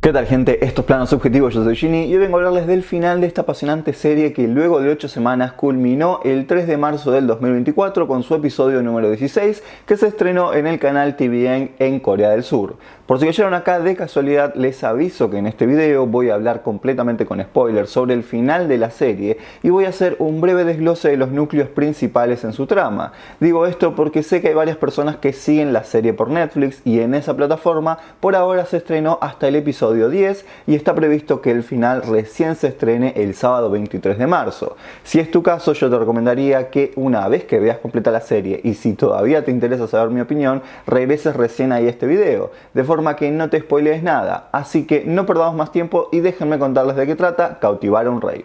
¿Qué tal, gente? Esto es Plano Subjetivo, yo soy Ginny y hoy vengo a hablarles del final de esta apasionante serie que luego de 8 semanas culminó el 3 de marzo del 2024 con su episodio número 16 que se estrenó en el canal TVN en Corea del Sur. Por si cayeron acá de casualidad, les aviso que en este video voy a hablar completamente con spoilers sobre el final de la serie y voy a hacer un breve desglose de los núcleos principales en su trama. Digo esto porque sé que hay varias personas que siguen la serie por Netflix y en esa plataforma por ahora se estrenó hasta el episodio 10 y está previsto que el final recién se estrene el sábado 23 de marzo. Si es tu caso, yo te recomendaría que una vez que veas completa la serie y si todavía te interesa saber mi opinión, regreses recién ahí a este video, de forma que no te spoilees nada. Así que no perdamos más tiempo y déjenme contarles de qué trata Cautivar a un rey.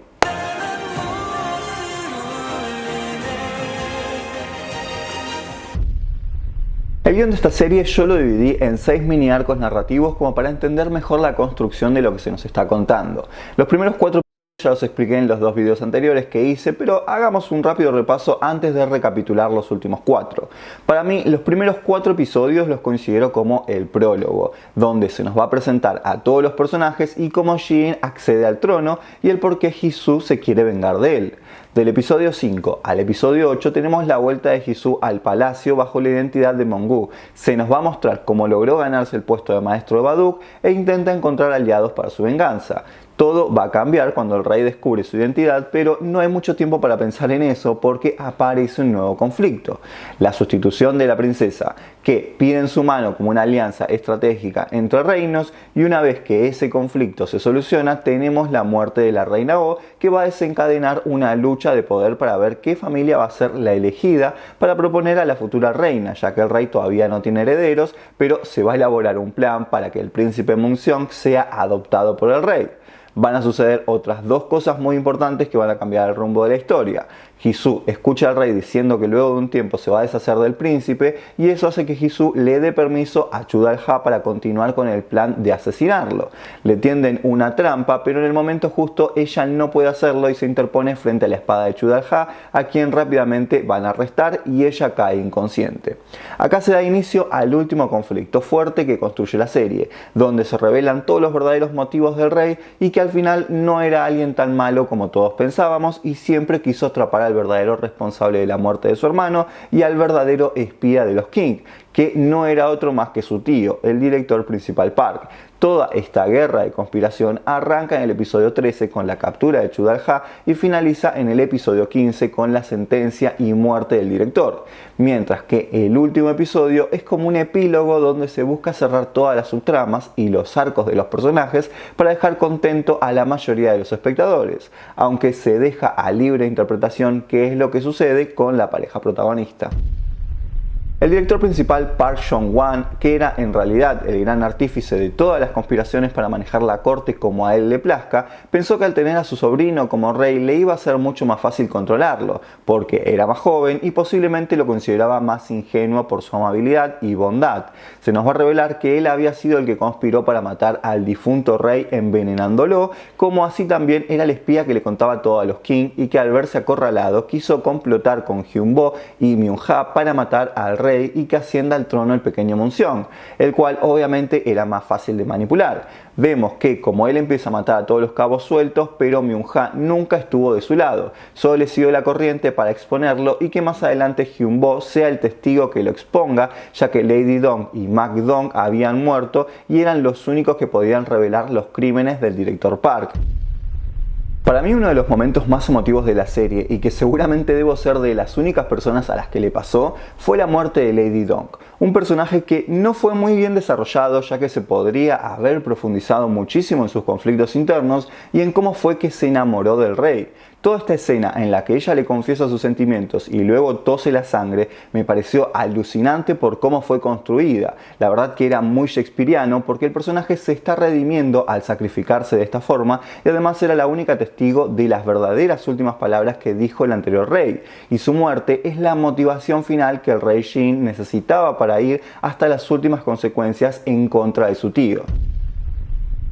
El guión de esta serie yo lo dividí en 6 mini arcos narrativos como para entender mejor la construcción de lo que se nos está contando. Los primeros 4 ya los expliqué en los 2 videos anteriores que hice, pero hagamos un rápido repaso antes de recapitular los últimos 4. Para mí, los primeros 4 episodios los considero como el prólogo, donde se nos va a presentar a todos los personajes y cómo Jin accede al trono y el por qué Jisoo se quiere vengar de él. Del episodio 5 al episodio 8 tenemos la vuelta de Jisoo al palacio bajo la identidad de Mongoo. Se nos va a mostrar cómo logró ganarse el puesto de maestro de Baduk e intenta encontrar aliados para su venganza. Todo va a cambiar cuando el rey descubre su identidad, pero no hay mucho tiempo para pensar en eso porque aparece un nuevo conflicto. La sustitución de la princesa, que pide en su mano como una alianza estratégica entre reinos, y una vez que ese conflicto se soluciona, tenemos la muerte de la reina Oh, que va a desencadenar una lucha de poder para ver qué familia va a ser la elegida para proponer a la futura reina, ya que el rey todavía no tiene herederos, pero se va a elaborar un plan para que el príncipe Munseong sea adoptado por el rey. Van a suceder otras 2 cosas muy importantes que van a cambiar el rumbo de la historia. Jisoo escucha al rey diciendo que luego de un tiempo se va a deshacer del príncipe y eso hace que Jisoo le dé permiso a Chudal-ha para continuar con el plan de asesinarlo. Le tienden una trampa, pero en el momento justo ella no puede hacerlo y se interpone frente a la espada de Chudal-ha, a quien rápidamente van a arrestar y ella cae inconsciente. Acá se da inicio al último conflicto fuerte que construye la serie, donde se revelan todos los verdaderos motivos del rey y que al final no era alguien tan malo como todos pensábamos y siempre quiso atrapar al verdadero responsable de la muerte de su hermano y al verdadero espía de los King, que no era otro más que su tío, el director principal Park. Toda esta guerra de conspiración arranca en el episodio 13 con la captura de Chudal-ha y finaliza en el episodio 15 con la sentencia y muerte del director, mientras que el último episodio es como un epílogo donde se busca cerrar todas las subtramas y los arcos de los personajes para dejar contento a la mayoría de los espectadores, aunque se deja a libre interpretación qué es lo que sucede con la pareja protagonista. El director principal Park Jong-hwan, que era en realidad el gran artífice de todas las conspiraciones para manejar la corte como a él le plazca, pensó que al tener a su sobrino como rey le iba a ser mucho más fácil controlarlo, porque era más joven y posiblemente lo consideraba más ingenuo por su amabilidad y bondad. Se nos va a revelar que él había sido el que conspiró para matar al difunto rey envenenándolo, como así también era el espía que le contaba todo a los King y que al verse acorralado quiso complotar con Hyun-bo y Myung-ha para matar al rey y que ascienda al trono el pequeño Munseong, el cual obviamente era más fácil de manipular. Vemos que como él empieza a matar a todos los cabos sueltos, pero Myung-ha nunca estuvo de su lado, solo le siguió la corriente para exponerlo y que más adelante Hyun-bo sea el testigo que lo exponga, ya que Lady Dong y Mak-dong habían muerto y eran los únicos que podían revelar los crímenes del director Park. Para mí uno de los momentos más emotivos de la serie, y que seguramente debo ser de las únicas personas a las que le pasó, fue la muerte de Lady Dong, un personaje que no fue muy bien desarrollado, ya que se podría haber profundizado muchísimo en sus conflictos internos y en cómo fue que se enamoró del rey. Toda esta escena en la que ella le confiesa sus sentimientos y luego tose la sangre me pareció alucinante por cómo fue construida. La verdad que era muy shakespeariano porque el personaje se está redimiendo al sacrificarse de esta forma y además era la única testigo de las verdaderas últimas palabras que dijo el anterior rey. Y su muerte es la motivación final que el rey Jin necesitaba para ir hasta las últimas consecuencias en contra de su tío.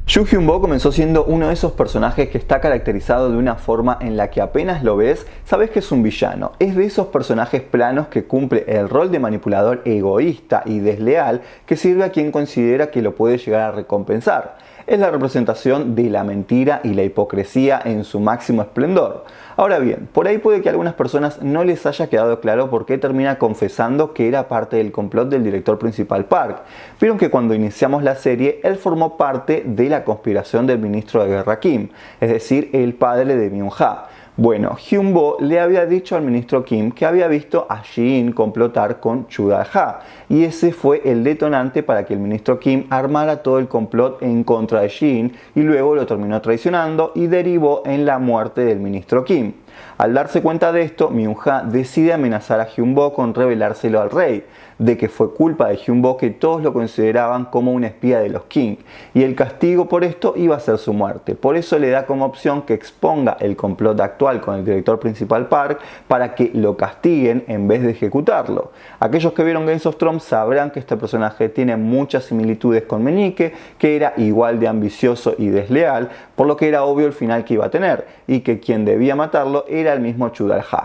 Yoo Hyun-bo comenzó siendo uno de esos personajes que está caracterizado de una forma en la que apenas lo ves, sabes que es un villano. Es de esos personajes planos que cumple el rol de manipulador egoísta y desleal que sirve a quien considera que lo puede llegar a recompensar. es la representación de la mentira y la hipocresía en su máximo esplendor. Ahora bien, por ahí puede que a algunas personas no les haya quedado claro por qué termina confesando que era parte del complot del director principal Park. Vieron que cuando iniciamos la serie, él formó parte de la conspiración del ministro de Guerra Kim, es decir, el padre de Myung-ha. Bueno, Hyun-bo le había dicho al ministro Kim que había visto a Ji-in complotar con Chu Dal-ha, y ese fue el detonante para que el ministro Kim armara todo el complot en contra de Ji-in y luego lo terminó traicionando y derivó en la muerte del ministro Kim. Al darse cuenta de esto, Myung-ha decide amenazar a Hyun-bo con revelárselo al rey, de que fue culpa de Hyun-bo que todos lo consideraban como un espía de los King, y el castigo por esto iba a ser su muerte. Por eso le da como opción que exponga el complot actual con el director principal Park para que lo castiguen en vez de ejecutarlo. Aquellos que vieron Game of Thrones sabrán que este personaje tiene muchas similitudes con Meñique, que era igual de ambicioso y desleal, por lo que era obvio el final que iba a tener, y que quien debía matarlo era el mismo Chu Dal-ha.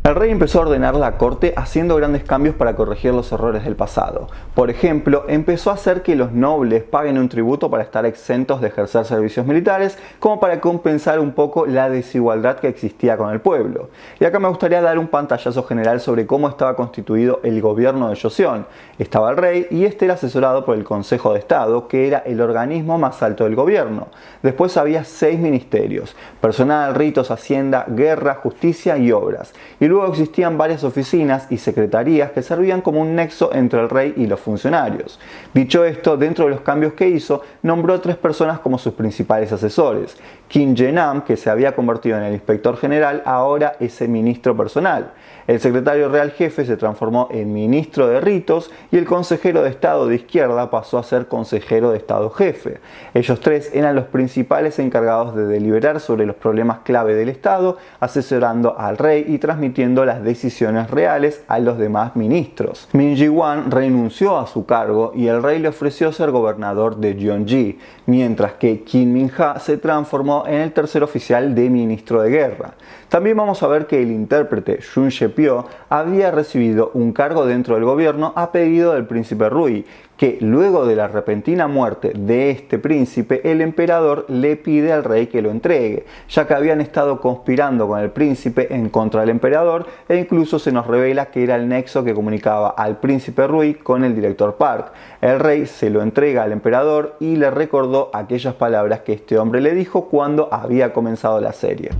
El rey empezó a ordenar la corte haciendo grandes cambios para corregir los errores del pasado. Por ejemplo, empezó a hacer que los nobles paguen un tributo para estar exentos de ejercer servicios militares, como para compensar un poco la desigualdad que existía con el pueblo. Y acá me gustaría dar un pantallazo general sobre cómo estaba constituido el gobierno de Joseon. Estaba el rey y este era asesorado por el Consejo de Estado, que era el organismo más alto del gobierno. Después había 6 ministerios: personal, ritos, hacienda, guerra, justicia y obras. Y luego existían varias oficinas y secretarías que servían como un nexo entre el rey y los funcionarios. Dicho esto, dentro de los cambios que hizo, nombró a 3 personas como sus principales asesores. Kim Je-nam, que se había convertido en el inspector general, ahora es el ministro personal. El secretario real jefe se transformó en ministro de ritos y el consejero de Estado de izquierda pasó a ser consejero de Estado jefe. Ellos 3 eran los principales encargados de deliberar sobre los problemas clave del Estado, asesorando al rey y transmitiendo las decisiones reales a los demás ministros. Min Ji-hwan renunció a su cargo y el rey le ofreció ser gobernador de Gyeonggi, mientras que Kim Min-ha se transformó en el tercer oficial de ministro de guerra. También vamos a ver que el intérprete Yoon Se-pyo había recibido un cargo dentro del gobierno a pedido del príncipe Rui, que luego de la repentina muerte de este príncipe, el emperador le pide al rey que lo entregue, ya que habían estado conspirando con el príncipe en contra del emperador, e incluso se nos revela que era el nexo que comunicaba al príncipe Rui con el director Park. El rey se lo entrega al emperador y le recordó aquellas palabras que este hombre le dijo cuando había comenzado la serie.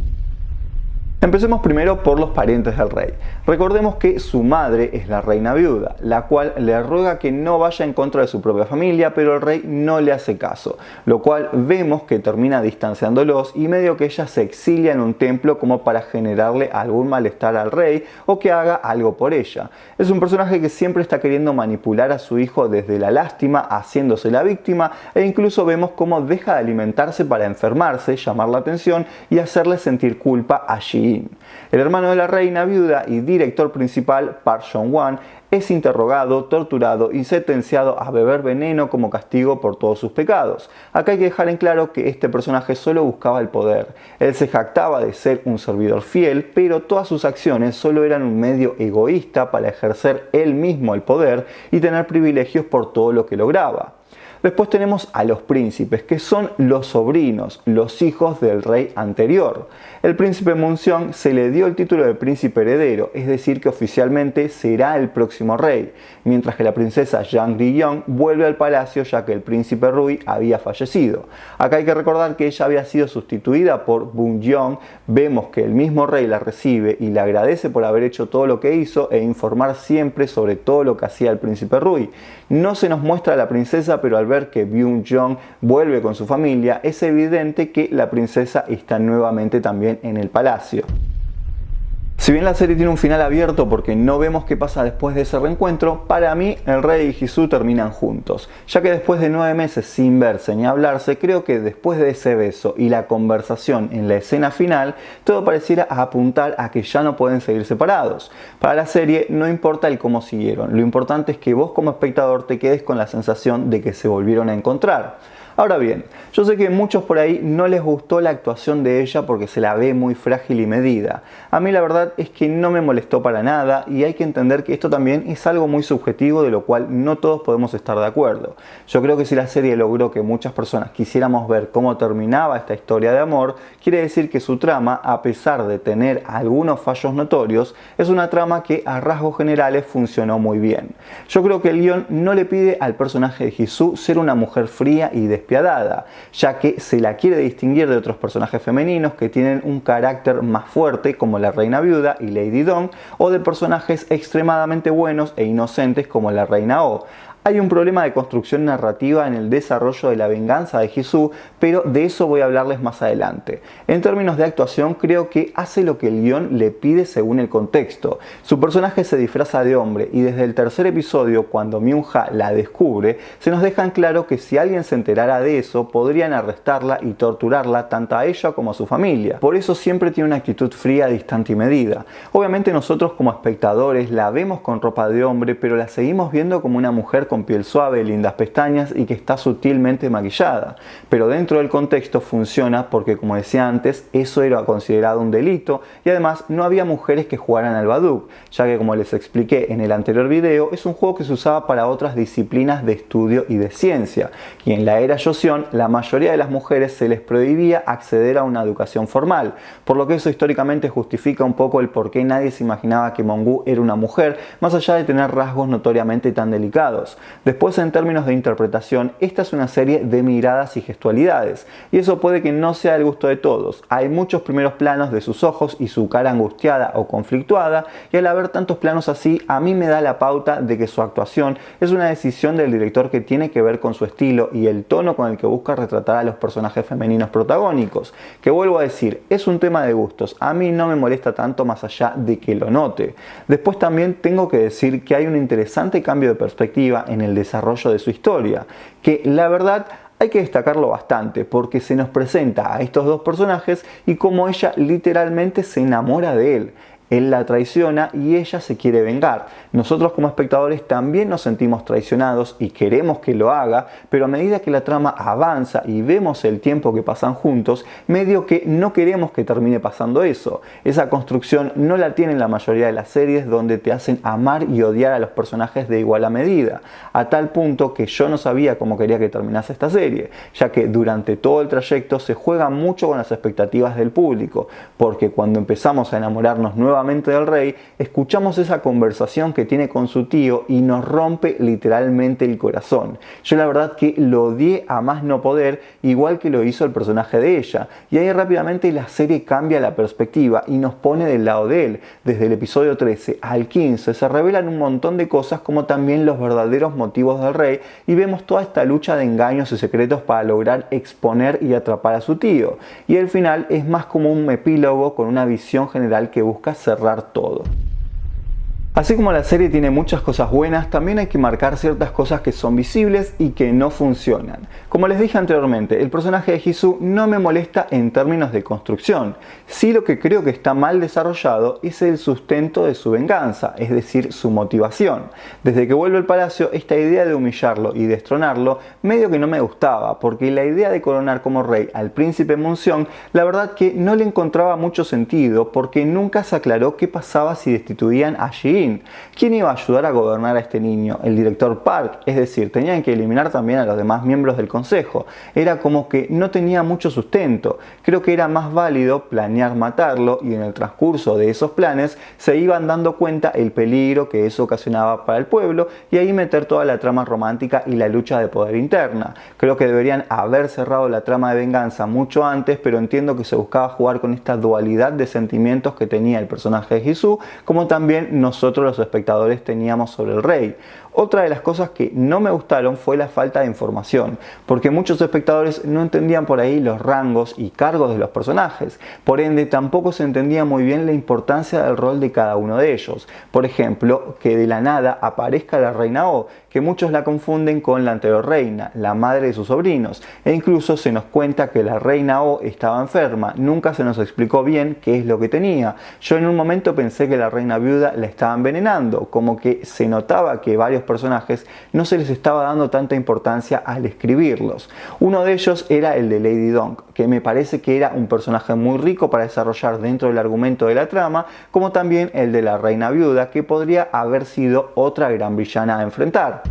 Empecemos primero por los parientes del rey. Recordemos que su madre es la reina viuda, la cual le ruega que no vaya en contra de su propia familia, pero el rey no le hace caso, lo cual vemos que termina distanciándolos y medio que ella se exilia en un templo como para generarle algún malestar al rey o que haga algo por ella. Es un personaje que siempre está queriendo manipular a su hijo desde la lástima, haciéndose la víctima, e incluso vemos cómo deja de alimentarse para enfermarse, llamar la atención y hacerle sentir culpa a Ji-in. El hermano de la reina viuda y director principal, Park Jong-hwan, es interrogado, torturado y sentenciado a beber veneno como castigo por todos sus pecados. Acá hay que dejar en claro que este personaje solo buscaba el poder. Él se jactaba de ser un servidor fiel, pero todas sus acciones solo eran un medio egoísta para ejercer él mismo el poder y tener privilegios por todo lo que lograba. Después tenemos a los príncipes, que son los sobrinos, los hijos del rey anterior. El príncipe Munseong se le dio el título de príncipe heredero, es decir que oficialmente será el próximo rey, mientras que la princesa Yang Ri-yong vuelve al palacio ya que el príncipe Rui había fallecido. Acá hay que recordar que ella había sido sustituida por Bun-yeong. Vemos que el mismo rey la recibe y le agradece por haber hecho todo lo que hizo e informar siempre sobre todo lo que hacía el príncipe Rui. No se nos muestra a la princesa, pero al ver que Byung-yeong vuelve con su familia, es evidente que la princesa está nuevamente también en el palacio. Si bien la serie tiene un final abierto porque no vemos qué pasa después de ese reencuentro, para mí el rey y Jisoo terminan juntos, ya que después de 9 meses sin verse ni hablarse, creo que después de ese beso y la conversación en la escena final, todo pareciera apuntar a que ya no pueden seguir separados. Para la serie no importa el cómo siguieron, lo importante es que vos como espectador te quedes con la sensación de que se volvieron a encontrar. Ahora bien, yo sé que a muchos por ahí no les gustó la actuación de ella porque se la ve muy frágil y medida. A mí la verdad es que no me molestó para nada y hay que entender que esto también es algo muy subjetivo de lo cual no todos podemos estar de acuerdo. Yo creo que si la serie logró que muchas personas quisiéramos ver cómo terminaba esta historia de amor, quiere decir que su trama, a pesar de tener algunos fallos notorios, es una trama que a rasgos generales funcionó muy bien. Yo creo que el guión no le pide al personaje de Jisoo ser una mujer fría y despiadada, ya que se la quiere distinguir de otros personajes femeninos que tienen un carácter más fuerte como la Reina Viuda y Lady Dong, o de personajes extremadamente buenos e inocentes como la Reina Oh. Hay un problema de construcción narrativa en el desarrollo de la venganza de Jisoo, pero de eso voy a hablarles más adelante. En términos de actuación, creo que hace lo que el guión le pide según el contexto. Su personaje se disfraza de hombre y desde el tercer episodio, cuando Myung-ha la descubre, se nos deja en claro que si alguien se enterara de eso, podrían arrestarla y torturarla tanto a ella como a su familia. Por eso siempre tiene una actitud fría, distante y medida. Obviamente nosotros como espectadores la vemos con ropa de hombre, pero la seguimos viendo como una mujer con piel suave, lindas pestañas y que está sutilmente maquillada. Pero dentro del contexto funciona porque, como decía antes, eso era considerado un delito y además no había mujeres que jugaran al baduk, ya que, como les expliqué en el anterior video, es un juego que se usaba para otras disciplinas de estudio y de ciencia, y en la era Joseon la mayoría de las mujeres se les prohibía acceder a una educación formal, por lo que eso históricamente justifica un poco el por qué nadie se imaginaba que Mong-gu era una mujer, más allá de tener rasgos notoriamente tan delicados. Después, en términos de interpretación, esta es una serie de miradas y gestualidades, y eso puede que no sea el gusto de todos. Hay muchos primeros planos de sus ojos y su cara angustiada o conflictuada, y al haber tantos planos así, a mí me da la pauta de que su actuación es una decisión del director que tiene que ver con su estilo y el tono con el que busca retratar a los personajes femeninos protagónicos, que vuelvo a decir, es un tema de gustos, a mí no me molesta tanto más allá de que lo note. Después también tengo que decir que hay un interesante cambio de perspectiva en el desarrollo de su historia, que la verdad hay que destacarlo bastante porque se nos presenta a estos dos personajes y cómo ella literalmente se enamora de él. Él la traiciona y ella se quiere vengar. Nosotros como espectadores también nos sentimos traicionados y queremos que lo haga, pero a medida que la trama avanza y vemos el tiempo que pasan juntos, medio que no queremos que termine pasando eso. Esa construcción no la tienen la mayoría de las series donde te hacen amar y odiar a los personajes de igual a medida, a tal punto que yo no sabía cómo quería que terminase esta serie, ya que durante todo el trayecto se juega mucho con las expectativas del público, porque cuando empezamos a enamorarnos nuevamente del rey, escuchamos esa conversación que tiene con su tío y nos rompe literalmente el corazón. Yo la verdad que lo odié a más no poder, igual que lo hizo el personaje de ella, y ahí rápidamente la serie cambia la perspectiva y nos pone del lado de él. Desde el episodio 13 al 15 se revelan un montón de cosas como también los verdaderos motivos del rey y vemos toda esta lucha de engaños y secretos para lograr exponer y atrapar a su tío. Y el final es más como un epílogo con una visión general que busca cerrar todo. Así como la serie tiene muchas cosas buenas, también hay que marcar ciertas cosas que son visibles y que no funcionan. Como les dije anteriormente, el personaje de Jisoo no me molesta en términos de construcción. Sí, lo que creo que está mal desarrollado es el sustento de su venganza, es decir, su motivación. Desde que vuelve al palacio, esta idea de humillarlo y destronarlo medio que no me gustaba, porque la idea de coronar como rey al príncipe Munseong, la verdad que no le encontraba mucho sentido, porque nunca se aclaró qué pasaba si destituían a Ji-in. ¿Quién iba a ayudar a gobernar a este niño? El director Park, es decir, tenían que eliminar también a los demás miembros del consejo. Era como que no tenía mucho sustento. Creo que era más válido planear matarlo y en el transcurso de esos planes se iban dando cuenta el peligro que eso ocasionaba para el pueblo y ahí meter toda la trama romántica y la lucha de poder interna. Creo que deberían haber cerrado la trama de venganza mucho antes, pero entiendo que se buscaba jugar con esta dualidad de sentimientos que tenía el personaje de Jisoo, como también nosotros los espectadores teníamos sobre el rey. Otra de las cosas que no me gustaron fue la falta de información, porque muchos espectadores no entendían por ahí los rangos y cargos de los personajes, por ende tampoco se entendía muy bien la importancia del rol de cada uno de ellos. Por ejemplo, que de la nada aparezca la reina Oh, que muchos la confunden con la anterior reina, la madre de sus sobrinos, e incluso se nos cuenta que la reina Oh estaba enferma, nunca se nos explicó bien qué es lo que tenía. Yo en un momento pensé que la reina viuda la estaban envenenando, como que se notaba que varios personajes no se les estaba dando tanta importancia al escribirlos. Uno de ellos era el de Lady Dong, que me parece que era un personaje muy rico para desarrollar dentro del argumento de la trama, como también el de la Reina Viuda, que podría haber sido otra gran villana a enfrentar.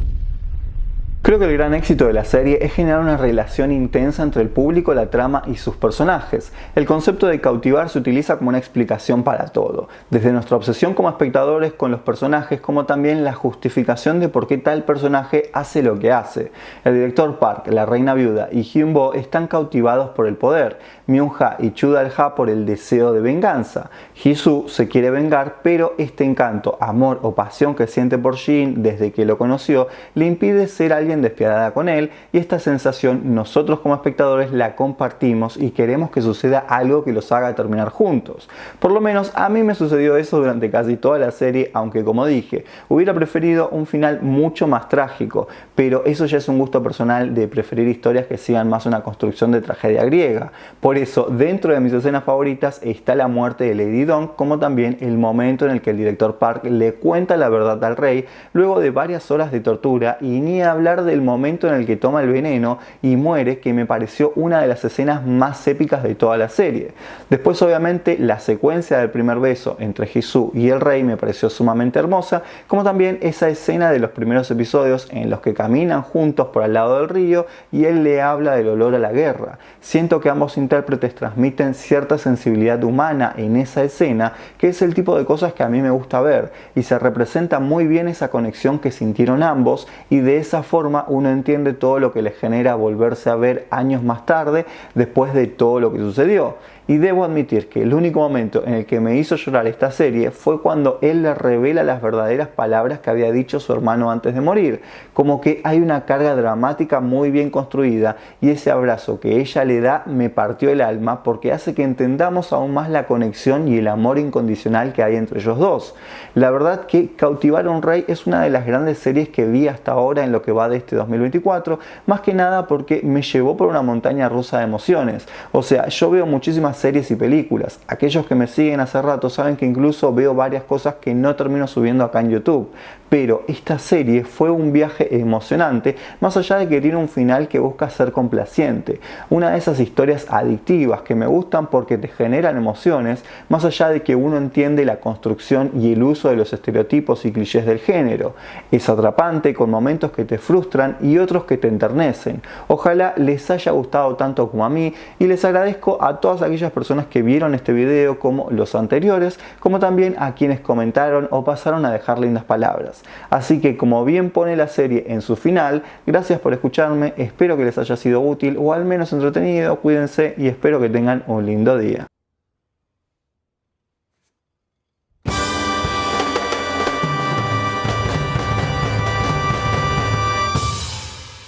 Creo que el gran éxito de la serie es generar una relación intensa entre el público, la trama y sus personajes. El concepto de cautivar se utiliza como una explicación para todo, desde nuestra obsesión como espectadores con los personajes, como también la justificación de por qué tal personaje hace lo que hace. El director Park, la Reina Viuda y Hyun-Bo están cautivados por el poder, Myung-ha y Chu Dal-ha por el deseo de venganza. Jisoo se quiere vengar, pero este encanto, amor o pasión que siente por Jin desde que lo conoció le impide ser alguien despiadada con él, y esta sensación nosotros como espectadores la compartimos y queremos que suceda algo que los haga terminar juntos. Por lo menos a mí me sucedió eso durante casi toda la serie, aunque como dije, hubiera preferido un final mucho más trágico, pero eso ya es un gusto personal de preferir historias que sigan más una construcción de tragedia griega. Por eso, dentro de mis escenas favoritas está la muerte de Lady Dong, como también el momento en el que el director Park le cuenta la verdad al rey luego de varias horas de tortura, y ni hablar del momento en el que toma el veneno y muere, que me pareció una de las escenas más épicas de toda la serie. Después obviamente la secuencia del primer beso entre Jisoo y el rey me pareció sumamente hermosa, como también esa escena de los primeros episodios en los que caminan juntos por al lado del río y él le habla del olor a la guerra. Siento que ambos intérpretes transmiten cierta sensibilidad humana en esa escena, que es el tipo de cosas que a mí me gusta ver, y se representa muy bien esa conexión que sintieron ambos, y de esa forma uno entiende todo lo que les genera volverse a ver años más tarde después de todo lo que sucedió. Y debo admitir que el único momento en el que me hizo llorar esta serie fue cuando él le revela las verdaderas palabras que había dicho su hermano antes de morir. Como que hay una carga dramática muy bien construida, y ese abrazo que ella le da me partió el alma, porque hace que entendamos aún más la conexión y el amor incondicional que hay entre ellos dos. La verdad que Cautivar a un rey es una de las grandes series que vi hasta ahora en lo que va de este 2024, más que nada porque me llevó por una montaña rusa de emociones. O sea, yo veo muchísimas series y películas. Aquellos que me siguen hace rato saben que incluso veo varias cosas que no termino subiendo acá en YouTube. Pero esta serie fue un viaje emocionante, más allá de que tiene un final que busca ser complaciente. Una de esas historias adictivas que me gustan porque te generan emociones, más allá de que uno entiende la construcción y el uso de los estereotipos y clichés del género. Es atrapante, con momentos que te frustran y otros que te enternecen. Ojalá les haya gustado tanto como a mí, y les agradezco a todas aquellas personas que vieron este video como los anteriores, como también a quienes comentaron o pasaron a dejar lindas palabras. Así que, como bien pone la serie en su final, gracias por escucharme, espero que les haya sido útil o al menos entretenido, cuídense y espero que tengan un lindo día.